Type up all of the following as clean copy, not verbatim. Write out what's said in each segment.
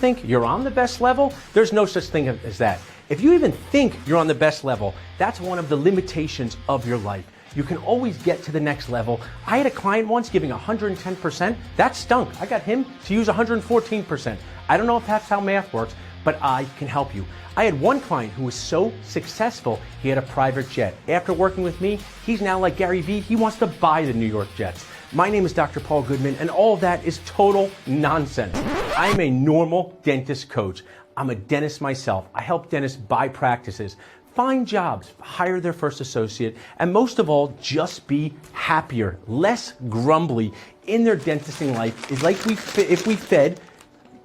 think you're on the best level, there's no such thing as that. If you even think you're on the best level, that's one of the limitations of your life. You can always get to the next level. I had a client once giving 110%. That stunk. I got him to use 114%. I don't know if that's how math works, but I can help you. I had one client who was so successful, he had a private jet. After working with me, he's now like Gary Vee. He wants to buy the New York Jets. My name is Dr. Paul Goodman, and all of that is total nonsense. I'm a normal dentist coach. I'm a dentist myself. I help dentists buy practices, find jobs, hire their first associate, and most of all, just be happier, less grumbly in their dentisting life. It's like if we fed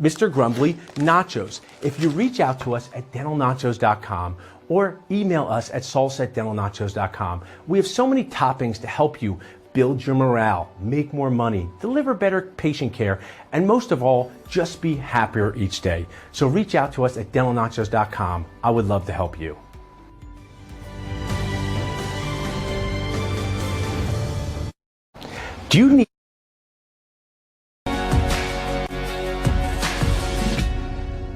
Mr. Grumbly nachos. If you reach out to us at dentalnachos.com or email us at salsa@dentalnachos.com, we have so many toppings to help you build your morale, make more money, deliver better patient care, and most of all, just be happier each day. So reach out to us at dentalnachos.com. I would love to help you. Do you need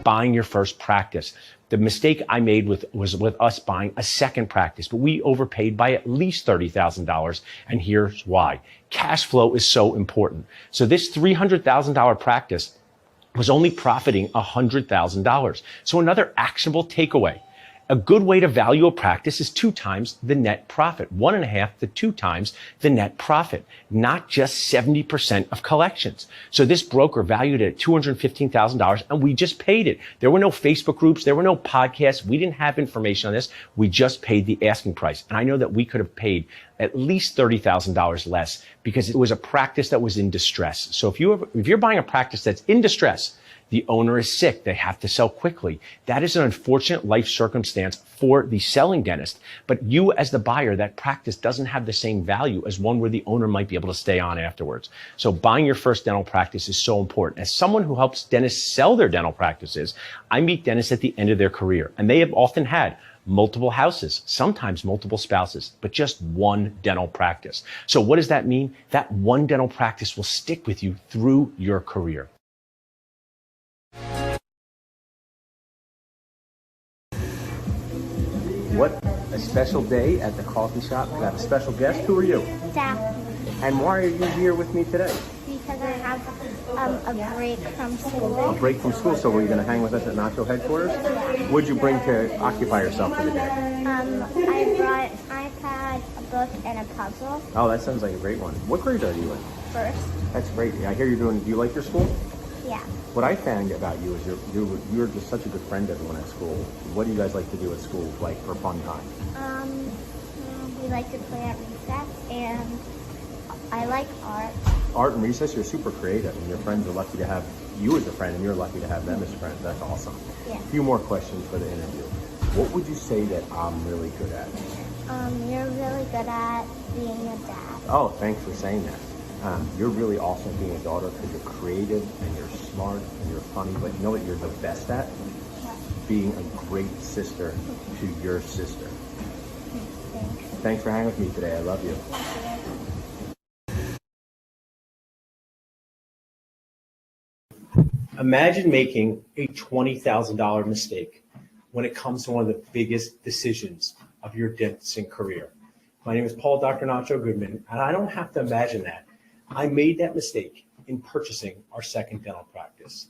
buying your first practice? The mistake I made was with us buying a second practice, but we overpaid by at least $30,000, and here's why. Cash flow is so important. So this $300,000 practice was only profiting $100,000. So another actionable takeaway. A good way to value a practice is 2 times the net profit, 1.5 to 2 times the net profit, not just 70% of collections. So this broker valued it at $215,000 and we just paid it. There were no Facebook groups. There were no podcasts. We didn't have information on this. We just paid the asking price. And I know that we could have paid at least $30,000 less because it was a practice that was in distress. So if you're buying a practice that's in distress, the owner is sick, they have to sell quickly. That is an unfortunate life circumstance for the selling dentist. But you as the buyer, that practice doesn't have the same value as one where the owner might be able to stay on afterwards. So buying your first dental practice is so important. As someone who helps dentists sell their dental practices, I meet dentists at the end of their career, and they have often had multiple houses, sometimes multiple spouses, but just one dental practice. So what does that mean? That one dental practice will stick with you through your career. What a special day at the coffee shop. We have a special guest. Who are you? Daphne. And why are you here with me today? Because I have a break from school. A break from school. So were you going to hang with us at Nacho headquarters? What'd you bring to occupy yourself for the day? I brought an iPad, a book, and a puzzle. Oh, that sounds like a great one. What grade are you in? First. That's great. I hear do you like your school? Yeah. What I found about you is you're just such a good friend to everyone at school. What do you guys like to do at school, like for fun time? We like to play at recess, and I like art. Art and recess, you're super creative, and your friends are lucky to have you as a friend, and you're lucky to have them as friends. That's awesome. Yeah. A few more questions for the interview. What would you say that I'm really good at? You're really good at being a dad. Oh, thanks for saying that. You're really awesome at being a daughter because you're creative and you're smart and you're funny, but you know what you're the best at? Being a great sister to your sister. Thanks for hanging with me today. I love you. Imagine making a $20,000 mistake when it comes to one of the biggest decisions of your dentistry career. My name is Dr. Nacho Goodman, and I don't have to imagine that. I made that mistake in purchasing our second dental practice.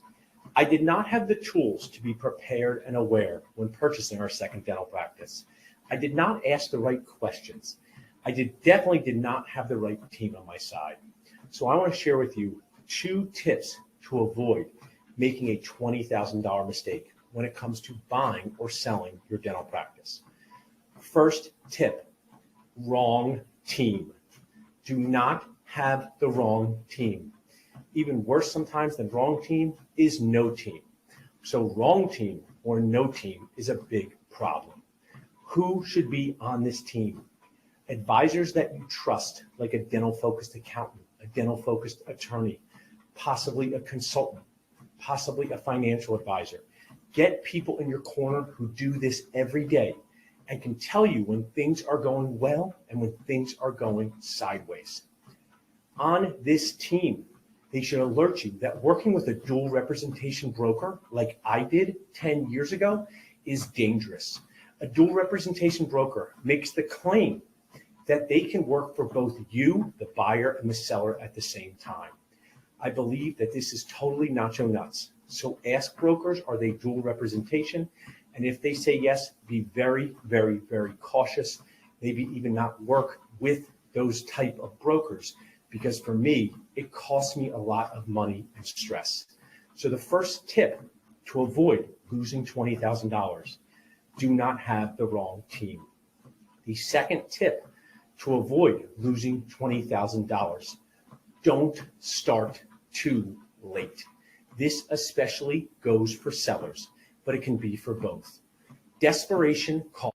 I did not have the tools to be prepared and aware when purchasing our second dental practice. I did not ask the right questions. I definitely did not have the right team on my side. So I want to share with you 2 tips to avoid making a $20,000 mistake when it comes to buying or selling your dental practice. First tip, wrong team. Do not have the wrong team. Even worse sometimes than wrong team is no team. So wrong team or no team is a big problem. Who should be on this team? Advisors that you trust, like a dental-focused accountant, a dental-focused attorney, possibly a consultant, possibly a financial advisor. Get people in your corner who do this every day and can tell you when things are going well and when things are going sideways. On this team, They should alert you that working with a dual representation broker like I did 10 years ago is dangerous. A dual representation broker makes the claim that they can work for both you, the buyer, and the seller at the same time. I believe that this is totally nacho nuts. So ask brokers, are they dual representation? And if they say yes, be very, very, very cautious. Maybe even not work with those type of brokers, because for me, it costs me a lot of money and stress. So the first tip to avoid losing $20,000, do not have the wrong team. The second tip to avoid losing $20,000, don't start too late. This especially goes for sellers, but it can be for both. Desperation calls.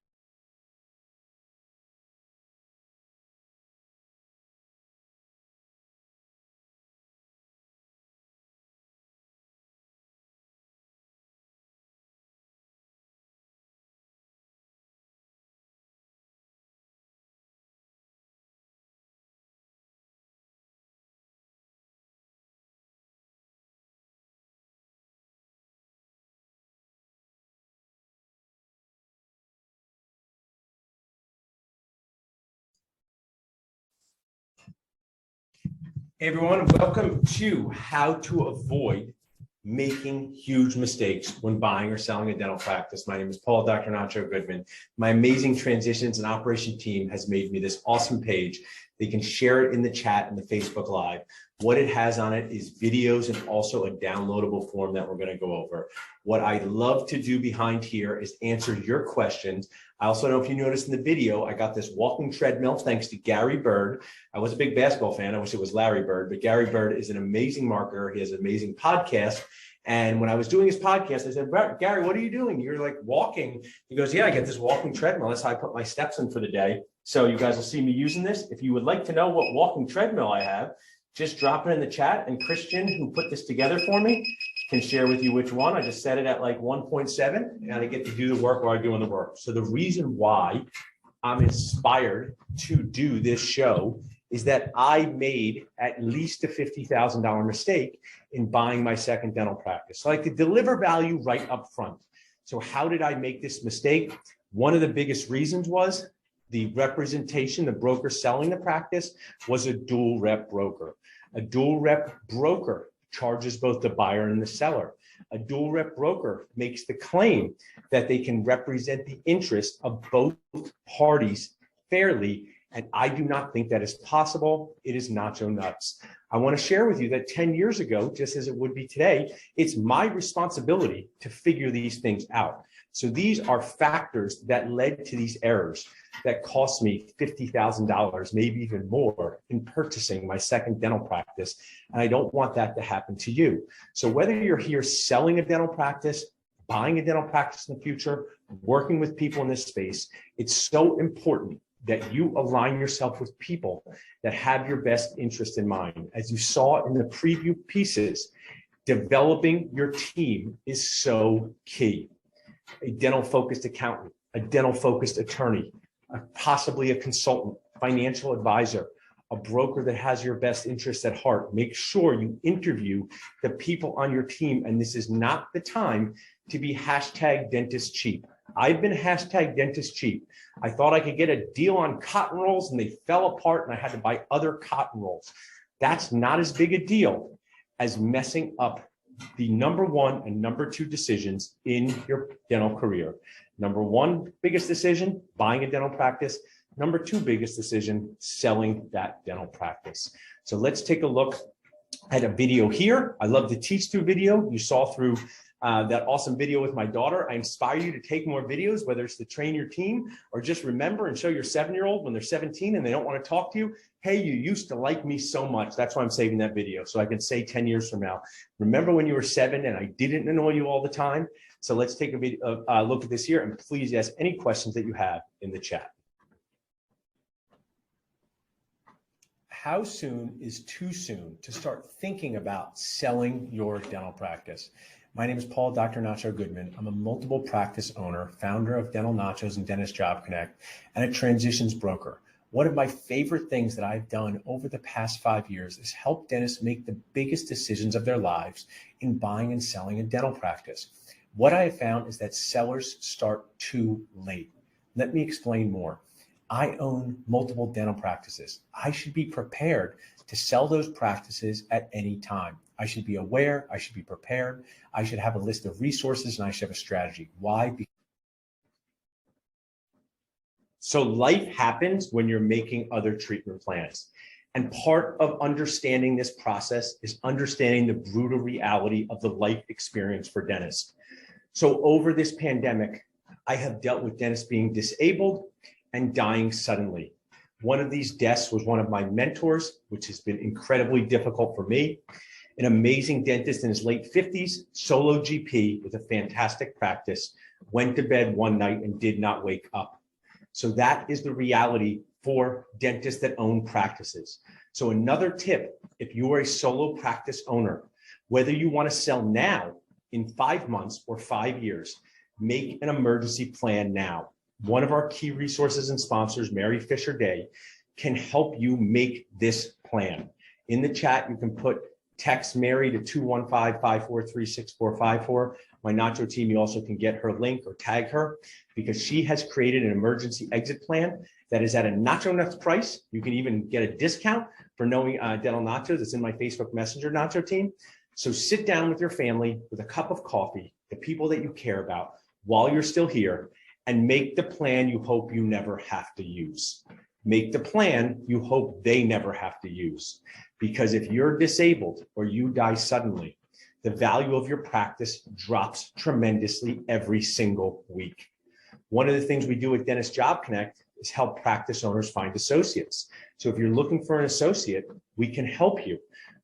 Hey everyone, welcome to How to Avoid Making Huge Mistakes When Buying or Selling a Dental Practice. My name is Paul, Dr. Nacho Goodman. My amazing transitions and operation team has made me this awesome page. They can share it in the chat and the Facebook Live. What it has on it is videos and also a downloadable form that we're going to go over. What I love to do behind here is answer your questions. I also know if you noticed in the video, I got this walking treadmill thanks to Gary Bird. I was a big basketball fan. I wish it was Larry Bird, but Gary Bird is an amazing marketer. He has an amazing podcast. And when I was doing his podcast, I said, Gary, what are you doing? You're like walking. He goes, yeah, I get this walking treadmill. That's how I put my steps in for the day. So you guys will see me using this. If you would like to know what walking treadmill I have, just drop it in the chat. And Christian, who put this together for me, can share with you which one. I just set it at like 1.7 and I get to do the work while I'm doing the work. So the reason why I'm inspired to do this show is that I made at least a $50,000 mistake in buying my second dental practice. So I could deliver value right up front. So how did I make this mistake? One of the biggest reasons was the representation, the broker selling the practice was a dual rep broker. A dual rep broker charges both the buyer and the seller. A dual rep broker makes the claim that they can represent the interest of both parties fairly. And I do not think that is possible. It is nacho nuts. I want to share with you that 10 years ago, just as it would be today, it's my responsibility to figure these things out. So these are factors that led to these errors that cost me $50,000, maybe even more, in purchasing my second dental practice. And I don't want that to happen to you. So whether you're here selling a dental practice, buying a dental practice in the future, working with people in this space, it's so important that you align yourself with people that have your best interest in mind. As you saw in the preview pieces, developing your team is so key. A dental-focused accountant, a dental-focused attorney, possibly a consultant, financial advisor, a broker that has your best interests at heart. Make sure you interview the people on your team, and this is not the time to be hashtag dentist cheap. I've been hashtag dentist cheap. I thought I could get a deal on cotton rolls and they fell apart and I had to buy other cotton rolls. That's not as big a deal as messing up the number one and number two decisions in your dental career. Number one biggest decision, buying a dental practice. Number two biggest decision, selling that dental practice. So let's take a look at a video here. I love to teach through video. You saw through that awesome video with my daughter. I inspire you to take more videos, whether it's to train your team or just remember and show your 7-year-old when they're 17 and they don't want to talk to you, hey, you used to like me so much. That's why I'm saving that video. So I can say 10 years from now, remember when you were 7 and I didn't annoy you all the time? So let's take a look at this here, and please ask any questions that you have in the chat. How soon is too soon to start thinking about selling your dental practice? My name is Paul, Dr. Nacho Goodman. I'm a multiple practice owner, founder of Dental Nachos and Dentist Job Connect, and a transitions broker. One of my favorite things that I've done over the past 5 years is help dentists make the biggest decisions of their lives in buying and selling a dental practice. What I have found is that sellers start too late. Let me explain more. I own multiple dental practices. I should be prepared to sell those practices at any time. I should be aware, I should be prepared, I should have a list of resources, and I should have a strategy. Why? So life happens when you're making other treatment plans. And part of understanding this process is understanding the brutal reality of the life experience for dentists. So over this pandemic, I have dealt with dentists being disabled and dying suddenly. One of these deaths was one of my mentors, which has been incredibly difficult for me. An amazing dentist in his late 50s, solo GP with a fantastic practice, went to bed one night and did not wake up. So that is the reality for dentists that own practices. So another tip, if you are a solo practice owner, whether you want to sell now in 5 months or 5 years, make an emergency plan now. One of our key resources and sponsors, Mary Fisher Day, can help you make this plan. In the chat, you can put text Mary to 215-543-6454. My Nacho team, you also can get her link or tag her because she has created an emergency exit plan that is at a Nacho Nuts price. You can even get a discount for knowing Dental Nachos. It's in my Facebook Messenger Nacho team. So sit down with your family with a cup of coffee, the people that you care about while you're still here, and make the plan you hope you never have to use. Make the plan you hope they never have to use. Because if you're disabled or you die suddenly, the value of your practice drops tremendously every single week. One of the things we do at Dentist Job Connect is help practice owners find associates. So if you're looking for an associate, we can help you.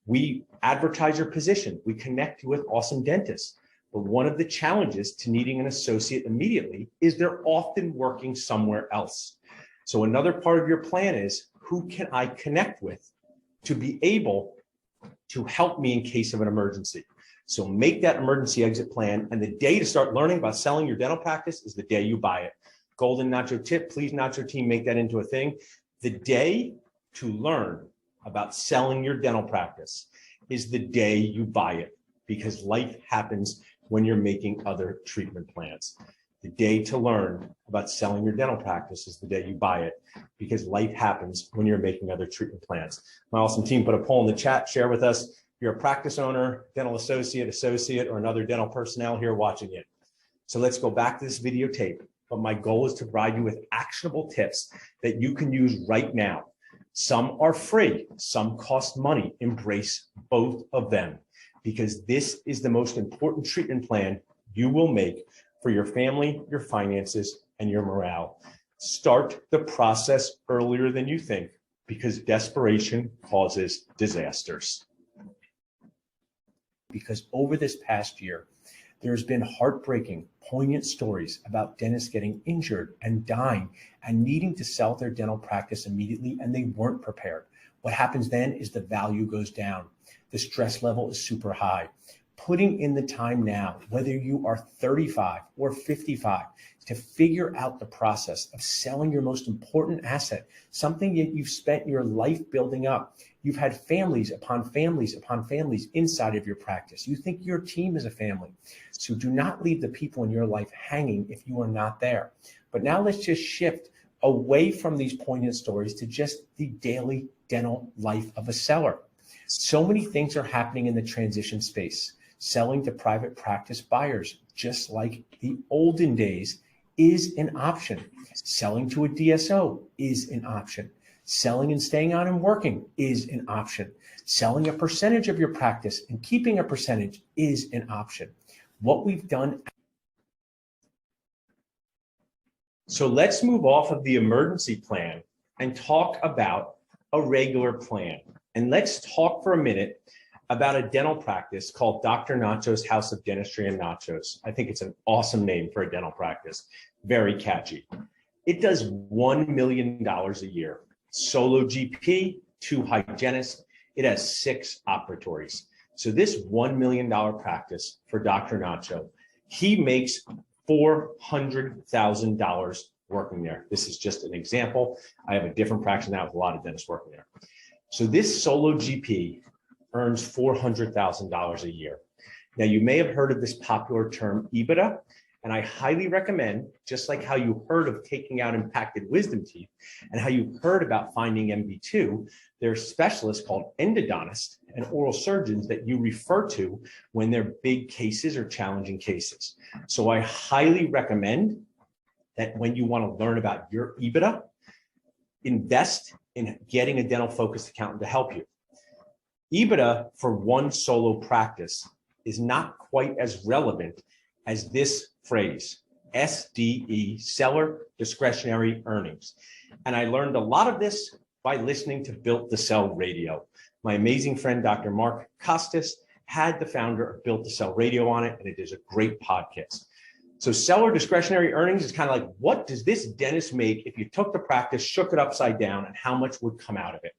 We advertise your position. We connect you with awesome dentists. But one of the challenges to needing an associate immediately is they're often working somewhere else. So another part of your plan is, who can I connect with to be able to help me in case of an emergency? So make that emergency exit plan, and the day to start learning about selling your dental practice is the day you buy it. Golden Nacho tip, please Nacho team, make that into a thing. The day to learn about selling your dental practice is the day you buy it, because life happens when you're making other treatment plans. The day to learn about selling your dental practice is the day you buy it, because life happens when you're making other treatment plans. My awesome team put a poll in the chat, share with us. If you're a practice owner, dental associate, or another dental personnel here watching it. So let's go back to this videotape. But my goal is to provide you with actionable tips that you can use right now. Some are free, some cost money. Embrace both of them, because this is the most important treatment plan you will make for your family, your finances, and your morale. Start the process earlier than you think, because desperation causes disasters. Because over this past year, there's been heartbreaking, poignant stories about dentists getting injured and dying and needing to sell their dental practice immediately, and they weren't prepared. What happens then is the value goes down. The stress level is super high. Putting in the time now, whether you are 35 or 55, to figure out the process of selling your most important asset, something that you've spent your life building up. You've had families upon families upon families inside of your practice. You think your team is a family. So do not leave the people in your life hanging if you are not there. But now let's just shift away from these poignant stories to just the daily dental life of a seller. So many things are happening in the transition space. Selling to private practice buyers, just like the olden days, is an option. Selling to a DSO is an option. Selling and staying on and working is an option. Selling a percentage of your practice and keeping a percentage is an option. What we've done. So let's move off of the emergency plan and talk about a regular plan. And let's talk for a minute about a dental practice called Dr. Nacho's House of Dentistry and Nachos. I think it's an awesome name for a dental practice. Very catchy. It does $1 million a year. Solo GP, 2 hygienists. It has 6 operatories. So this $1 million practice for Dr. Nacho, he makes $400,000 working there. This is just an example. I have a different practice now with a lot of dentists working there. So this solo GP earns $400,000 a year. Now, you may have heard of this popular term EBITDA, and I highly recommend, just like how you heard of taking out impacted wisdom teeth and how you heard about finding MB2, there are specialists called endodontists and oral surgeons that you refer to when they're big cases or challenging cases. So I highly recommend that when you want to learn about your EBITDA, invest in getting a dental focused accountant to help you. EBITDA for one solo practice is not quite as relevant as this phrase, SDE, seller discretionary earnings. And I learned a lot of this by listening to Built to Sell Radio. My amazing friend, Dr. Mark Costas, had the founder of Built to Sell Radio on it, and it is a great podcast. So seller discretionary earnings is kind of like, what does this dentist make if you took the practice, shook it upside down, and how much would come out of it?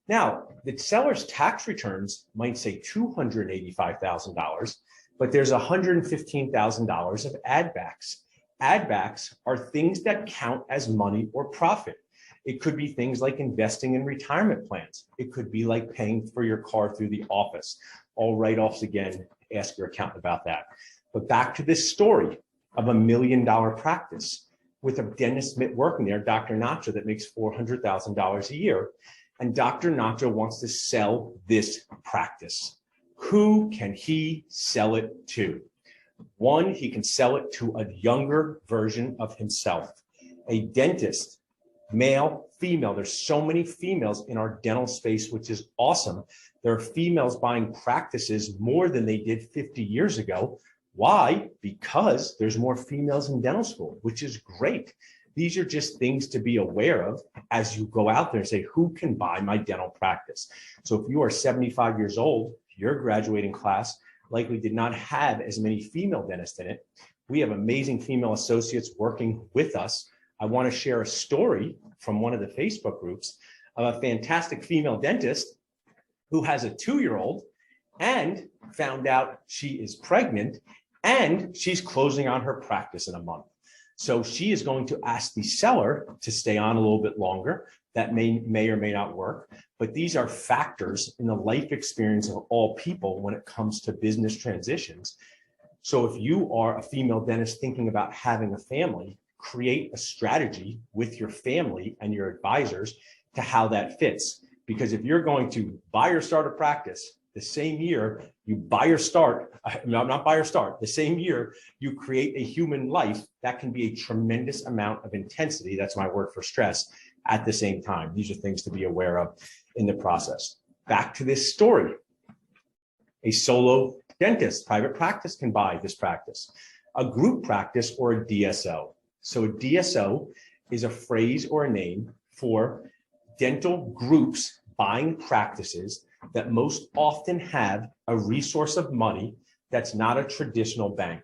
Now, the seller's tax returns might say $285,000, but there's $115,000 of add backs. Add backs are things that count as money or profit. It could be things like investing in retirement plans. It could be like paying for your car through the office. All write-offs, again, ask your accountant about that. But back to this story of $1 million practice with a dentist working there, Dr. Nacho, that makes $400,000 a year. And Dr. Nacho wants to sell this practice. Who can he sell it to? One, he can sell it to a younger version of himself, a dentist, male, female. There's so many females in our dental space, which is awesome. There are females buying practices more than they did 50 years ago. Why? Because there's more females in dental school, which is great. These are just things to be aware of as you go out there and say, who can buy my dental practice? So if you are 75 years old, your graduating class likely did not have as many female dentists in it. We have amazing female associates working with us. I want to share a story from one of the Facebook groups of a fantastic female dentist who has a 2-year-old and found out she is pregnant and she's closing on her practice in a month. So she is going to ask the seller to stay on a little bit longer. That may or may not work, but these are factors in the life experience of all people when it comes to business transitions. So if you are a female dentist thinking about having a family, create a strategy with your family and your advisors to how that fits. Because if you're going to buy or start a practice, the same year you the same year you create a human life, that can be a tremendous amount of intensity. That's my word for stress at the same time. These are things to be aware of in the process. Back to this story. A solo dentist, private practice can buy this practice. A group practice or a DSO. So a DSO is a phrase or a name for dental groups buying practices that most often have a resource of money that's not a traditional bank.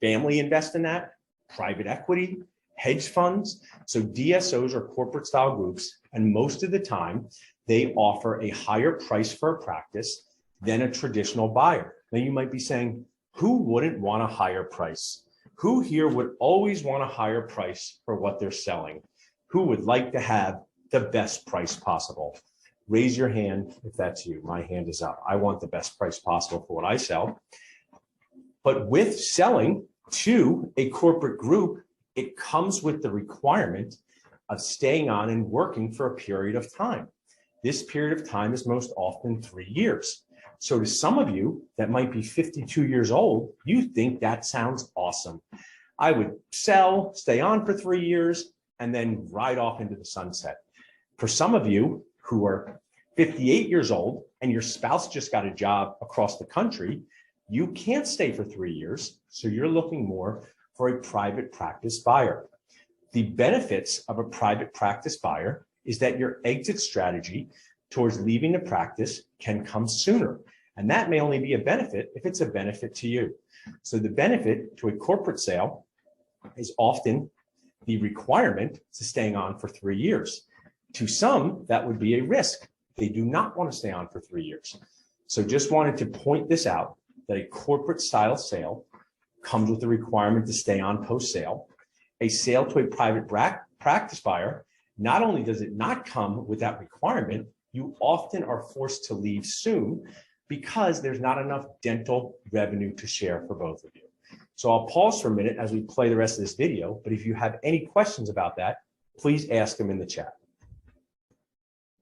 Family invest in that, private equity, hedge funds. So DSOs are corporate style groups, and most of the time they offer a higher price for a practice than a traditional buyer. Now you might be saying, who wouldn't want a higher price? Who here would always want a higher price for what they're selling? Who would like to have the best price possible? Raise your hand if that's you. My hand is up. I want the best price possible for what I sell. But with selling to a corporate group, it comes with the requirement of staying on and working for a period of time. This period of time is most often 3 years. So to some of you that might be 52 years old, you think that sounds awesome. I would sell, stay on for 3 years, and then ride off into the sunset. For some of you who are 58 years old and your spouse just got a job across the country, you can't stay for 3 years. So you're looking more for a private practice buyer. The benefits of a private practice buyer is that your exit strategy towards leaving the practice can come sooner. And that may only be a benefit if it's a benefit to you. So the benefit to a corporate sale is often the requirement to staying on for 3 years. To some, that would be a risk. They do not want to stay on for 3 years. So just wanted to point this out, that a corporate style sale comes with the requirement to stay on post-sale. A sale to a private practice buyer, not only does it not come with that requirement, you often are forced to leave soon because there's not enough dental revenue to share for both of you. So I'll pause for a minute as we play the rest of this video, but if you have any questions about that, please ask them in the chat.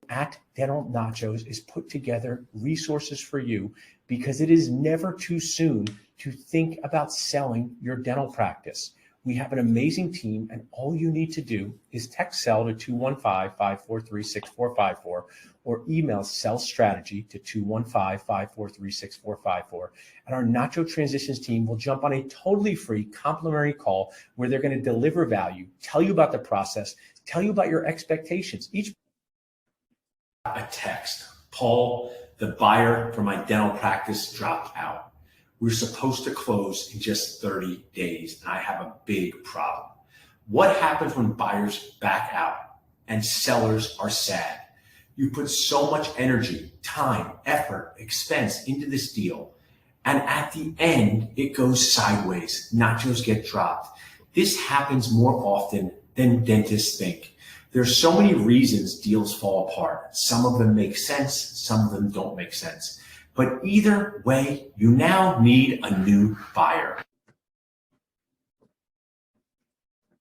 At Dental Nachos is put together resources for you because it is never too soon to think about selling your dental practice. We have an amazing team, and all you need to do is text SELL to 215-543-6454 or email sellstrategy to 215-543-6454. And our Nacho Transitions team will jump on a totally free complimentary call where they're going to deliver value, tell you about the process, tell you about your expectations. A text, Paul, the buyer for my dental practice dropped out. We're supposed to close in just 30 days, and I have a big problem. What happens when buyers back out and sellers are sad? You put so much energy, time, effort, expense into this deal, and at the end, it goes sideways. Nachos get dropped. This happens more often than dentists think. There's so many reasons deals fall apart. Some of them make sense, some of them don't make sense. But either way, you now need a new buyer.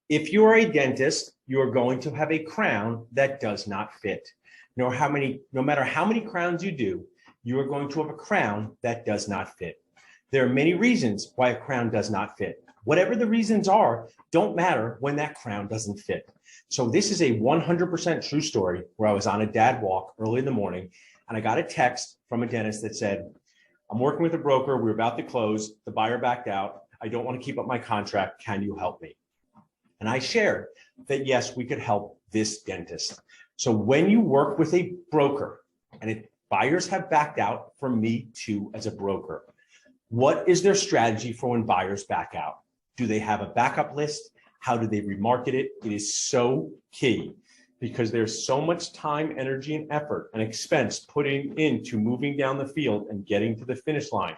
If you are a dentist, you are going to have a crown that does not fit. No matter how many crowns you do, you are going to have a crown that does not fit. There are many reasons why a crown does not fit. Whatever the reasons are, don't matter when that crown doesn't fit. So this is a 100% true story where I was on a dad walk early in the morning and I got a text from a dentist that said, I'm working with a broker. We're about to close. The buyer backed out. I don't want to keep up my contract. Can you help me? And I shared that, yes, we could help this dentist. So when you work with a broker and buyers have backed out from me too as a broker, what is their strategy for when buyers back out? Do they have a backup list? How do they remarket it? It is so key because there's so much time, energy, and effort and expense putting into moving down the field and getting to the finish line.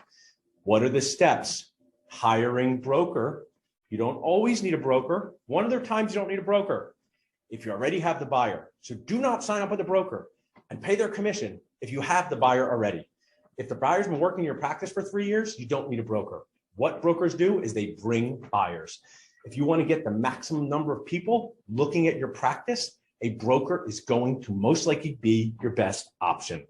What are the steps? Hiring broker. You don't always need a broker. One of the times you don't need a broker if you already have the buyer. So do not sign up with a broker and pay their commission if you have the buyer already. If the buyer's been working in your practice for 3 years, you don't need a broker. What brokers do is they bring buyers. If you want to get the maximum number of people looking at your practice, a broker is going to most likely be your best option.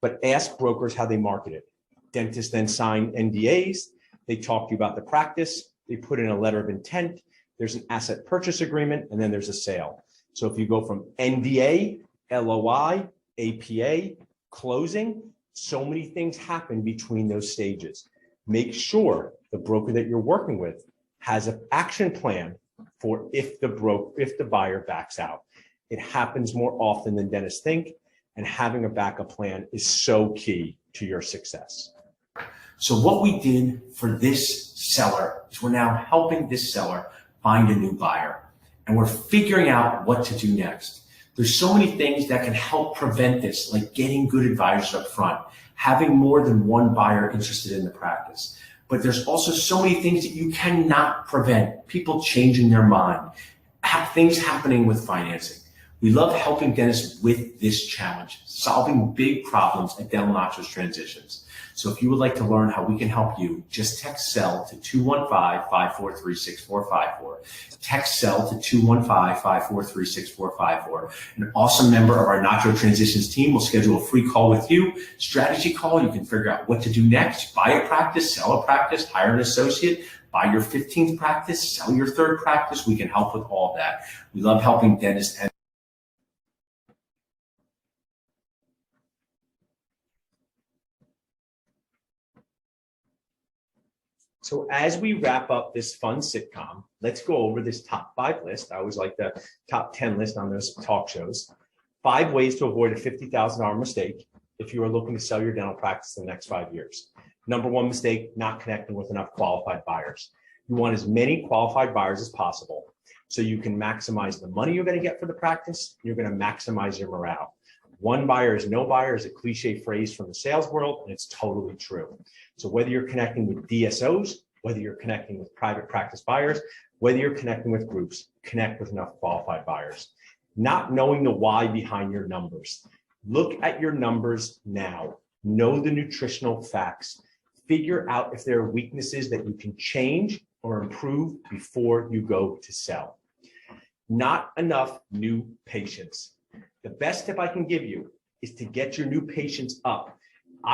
But ask brokers how they market it. Dentists then sign NDAs. They talk to you about the practice. They put in a letter of intent. There's an asset purchase agreement, and then there's a sale. So if you go from NDA, LOI, APA, closing, so many things happen between those stages. Make sure the broker that you're working with has an action plan for if the buyer backs out. It happens more often than dentists think, and having a backup plan is so key to your success. So what we did for this seller is we're now helping this seller find a new buyer, and we're figuring out what to do next. There's so many things that can help prevent this, like getting good advisors up front, having more than one buyer interested in the practice. But there's also so many things that you cannot prevent. People changing their mind, things happening with financing. We love helping dentists with this challenge, solving big problems at Dental Nachos Transitions. So if you would like to learn how we can help you, just text SELL to 215-543-6454. Text SELL to 215-543-6454. An awesome member of our Nacho Transitions team will schedule a free call with you, strategy call. You can figure out what to do next, buy a practice, sell a practice, hire an associate, buy your 15th practice, sell your 3rd practice. We can help with all of that. We love helping dentists. So as we wrap up this fun sitcom, let's go over this top 5 list. I always like the top 10 list on those talk shows. 5 ways to avoid a $50,000 mistake if you are looking to sell your dental practice in the next 5 years. Number 1 mistake, not connecting with enough qualified buyers. You want as many qualified buyers as possible so you can maximize the money you're going to get for the practice. You're going to maximize your morale. One buyer is no buyer is a cliche phrase from the sales world, and it's totally true. So whether you're connecting with DSOs, whether you're connecting with private practice buyers, whether you're connecting with groups, connect with enough qualified buyers. Not knowing the why behind your numbers. Look at your numbers now. Know the nutritional facts. Figure out if there are weaknesses that you can change or improve before you go to sell. Not enough new patients. The best tip I can give you is to get your new patients up.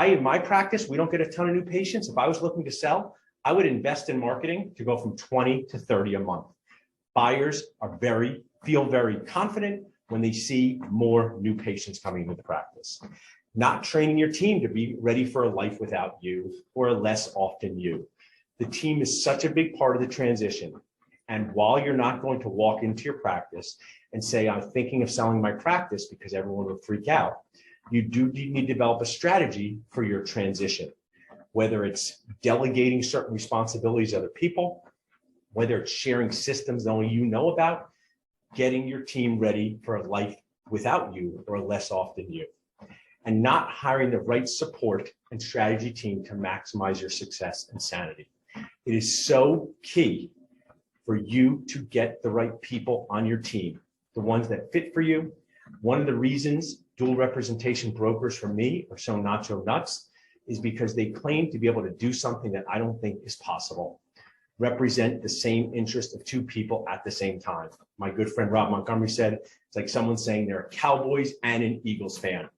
In my practice, we don't get a ton of new patients. If I was looking to sell, I would invest in marketing to go from 20 to 30 a month. Buyers feel very confident when they see more new patients coming into the practice. Not training your team to be ready for a life without you or a less often you. The team is such a big part of the transition. And while you're not going to walk into your practice and say, I'm thinking of selling my practice because everyone will freak out, you do need to develop a strategy for your transition, whether it's delegating certain responsibilities to other people, whether it's sharing systems that only you know about, getting your team ready for a life without you or less often you, and not hiring the right support and strategy team to maximize your success and sanity. It is so key for you to get the right people on your team, the ones that fit for you. One of the reasons dual representation brokers for me are so Nacho nuts is because they claim to be able to do something that I don't think is possible. Represent the same interest of two people at the same time. My good friend Rob Montgomery said, it's like someone saying they're a Cowboys and an Eagles fan.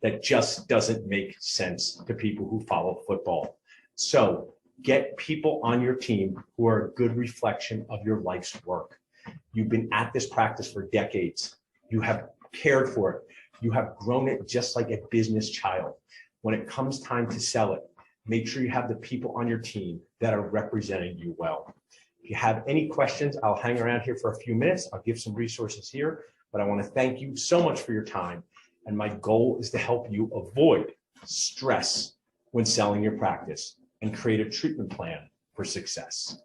That just doesn't make sense to people who follow football. So get people on your team who are a good reflection of your life's work. You've been at this practice for decades. You have cared for it. You have grown it just like a business child. When it comes time to sell it, make sure you have the people on your team that are representing you well. If you have any questions, I'll hang around here for a few minutes. I'll give some resources here, but I want to thank you so much for your time. And my goal is to help you avoid stress when selling your practice and create a treatment plan for success.